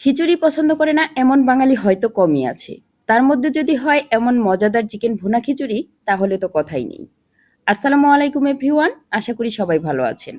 খিচুড়ি পছন্দ করে না এমন বাঙালি হয়তো কমই আছে। তার মধ্যে যদি হয় এমন মজাদার চিকেন ভুনা খিচুড়ি, তাহলে তো কথাই নেই। আসসালামু আলাইকুম এভরিওয়ান, আশা করি সবাই ভালো আছেন।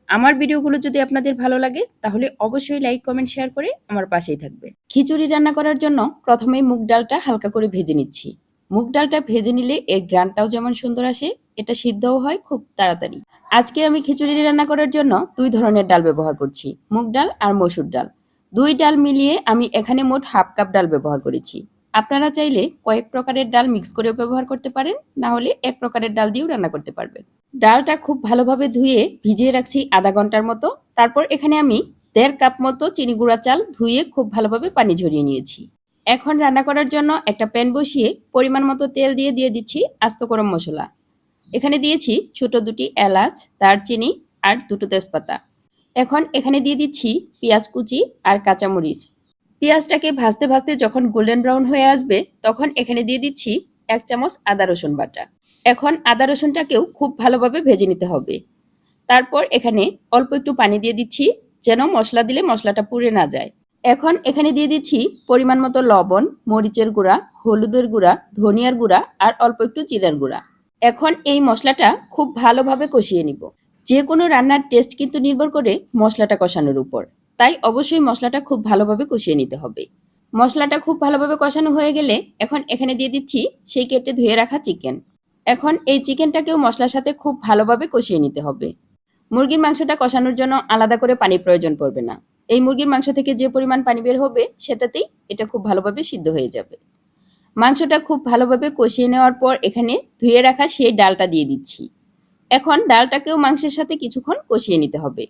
আমার ভিডিওগুলো যদি আপনাদের ভালো লাগে তাহলে অবশ্যই লাইক কমেন্ট শেয়ার করে আমার পাশেই থাকবে। খিচুড়ি রান্না করার জন্য প্রথমেই মুগ ডালটা হালকা করে ভেজে নিচ্ছি। মুগ ডালটা ভেজে নিলে এর ঘ্রাণটাও যেমন সুন্দর আসে, এটা সিদ্ধও হয় খুব তাড়াতাড়ি। আজকে আমি খিচুড়ি রান্না করার জন্য দুই ধরনের ডাল ব্যবহার করছি, মুগ ডাল আর মসুর ডাল। দুই ডাল মিলিয়ে আমি এখানে মোট হাফ কাপ ডাল ব্যবহার করেছি। আপনারা চাইলে কয়েক প্রকারের ডাল মিক্স করেও ব্যবহার করতে পারেন, না হলে এক প্রকারের ডাল দিয়েও রান্না করতে পারবেন। ডালটা খুব ভালোভাবে ধুয়ে ভিজিয়ে রাখছি আধা ঘন্টার মতো। তারপর এখানে আমি 1.5 কাপ মতো চিনি গুঁড়া চাল ধুয়ে খুব ভালোভাবে পানি ঝরিয়ে নিয়েছি। এখন রান্না করার জন্য একটা প্যান বসিয়ে পরিমাণ মতো তেল দিয়ে দিচ্ছি আস্ত গরম মশলা। এখানে দিয়েছি ছোট দুটি এলাচ, দারচিনি আর দুটো তেজপাতা। এখন এখানে দিয়ে দিচ্ছি পেঁয়াজ কুচি আর কাঁচামরিচ। পেঁয়াজটাকে ভাজতে ভাজতে যখন গোল্ডেন ব্রাউন হয়ে আসবে তখন এখানে দিয়ে দিচ্ছি 1 চামচ আদা রসুন বাটা। এখন আদা রসুনটাকেও খুব ভালোভাবে ভেজে নিতে হবে। তারপর এখানে অল্প একটু পানি দিয়ে দিচ্ছি, যেন মশলা দিলে মশলাটা পুড়ে না যায়। এখন এখানে দিয়ে দিচ্ছি পরিমাণ মতো লবণ, মরিচের গুঁড়া, হলুদের গুঁড়া, ধনিয়ার গুঁড়া আর অল্প একটু জিরার গুঁড়া। এখন এই মশলাটা খুব ভালোভাবে কষিয়ে নিব। যে কোনো রান্নার টেস্ট কিন্তু নির্ভর করে মশলাটা কষানোর উপর, তাই অবশ্যই মশলাটা খুব ভালোভাবে কষিয়ে নিতে হবে। মশলাটা খুব ভালোভাবে কষানো হয়ে গেলে এখন এখানে দিয়ে দিচ্ছি সেই কেটে ধুয়ে রাখা চিকেন। এখন এই চিকেনটাকেও মশলার সাথে খুব ভালোভাবে কষিয়ে নিতে হবে। মুরগির মাংসটা কষানোর জন্য আলাদা করে পানির প্রয়োজন পড়বে না। এই মুরগির মাংস থেকে যে পরিমাণ পানি বের হবে সেটাতেই এটা খুব ভালোভাবে সিদ্ধ হয়ে যাবে। মাংসটা খুব ভালোভাবে কষিয়ে নেওয়ার পর এখানে ধুয়ে রাখা সেই ডালটা দিয়ে দিচ্ছি। এখন ডালটাকেও মাংসের সাথে কিছুক্ষণ কষিয়ে নিতে হবে।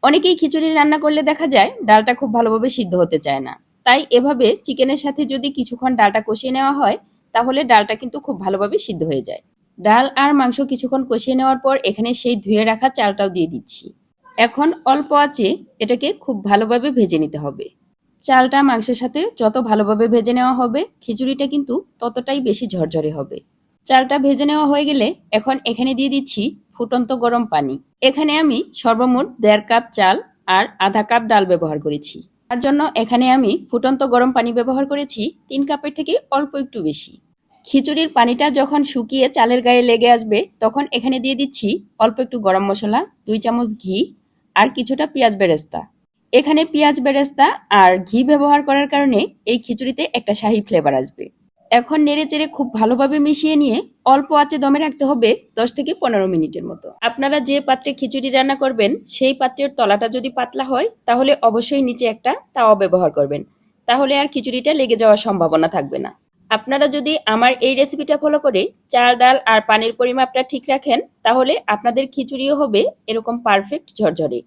অনেকেই খিচুড়ি রান্না করলে দেখা যায় ডালটা খুব ভালোভাবে সিদ্ধ হতে চায় না, তাই এভাবে চিকেনের সাথে যদি কিছুক্ষণ ডালটা কষিয়ে নেওয়া হয় তাহলে ডালটা কিন্তু খুব ভালোভাবে সিদ্ধ হয়ে যায়। ডাল আর মাংস কিছুক্ষণ কষিয়ে নেওয়ার পর এখানে সেই ধুয়ে রাখা চালটাও দিয়ে দিচ্ছি। এখন অল্প আঁচে এটাকে খুব ভালোভাবে ভেজে নিতে হবে। চালটা মাংসের সাথে যত ভালোভাবে ভেজে নেওয়া হবে খিচুড়িটা কিন্তু ততটাই বেশি ঝরঝরে হবে। চালটা ভেজে নেওয়া হয়ে গেলে এখন এখানে দিয়ে দিচ্ছি ফুটন্ত গরম পানি। এখানে আমি সর্বমোট 1.5 কাপ চাল আর আধা কাপ ডাল ব্যবহার করেছি। তার জন্য এখানে আমি ফুটন্ত গরম পানি ব্যবহার করেছি 3 কাপের থেকে অল্প একটু বেশি। খিচুড়ির পানিটা যখন শুকিয়ে চালের গায়ে লেগে আসবে তখন এখানে দিয়ে দিচ্ছি অল্প একটু গরম মশলা, 2 চামচ ঘি আর কিছুটা পেঁয়াজ বেরেস্তা। এখানে পেঁয়াজ বেরেস্তা আর ঘি ব্যবহার করার কারণে এই খিচুড়িতে একটা শাহী ফ্লেভার আসবে। এখন নেড়েচেড়ে খুব ভালোভাবে মিশিয়ে নিয়ে অল্প আঁচে দমে রাখতে হবে 10 থেকে 15 মিনিটের মতো। আপনারা যে পাত্রে খিচুড়ি রান্না করবেন সেই পাত্রের তলাটা যদি পাতলা হয় তাহলে অবশ্যই নিচে একটা তাওয়া ব্যবহার করবেন, তাহলে আর খিচুড়িটা লেগে যাওয়ার সম্ভাবনা থাকবে না। আপনারা যদি আমার এই রেসিপিটা ফলো করে চাল, ডাল আর পানির পরিমাপটা ঠিক রাখেন তাহলে আপনাদের খিচুড়িও হবে এরকম পারফেক্ট ঝরঝরে।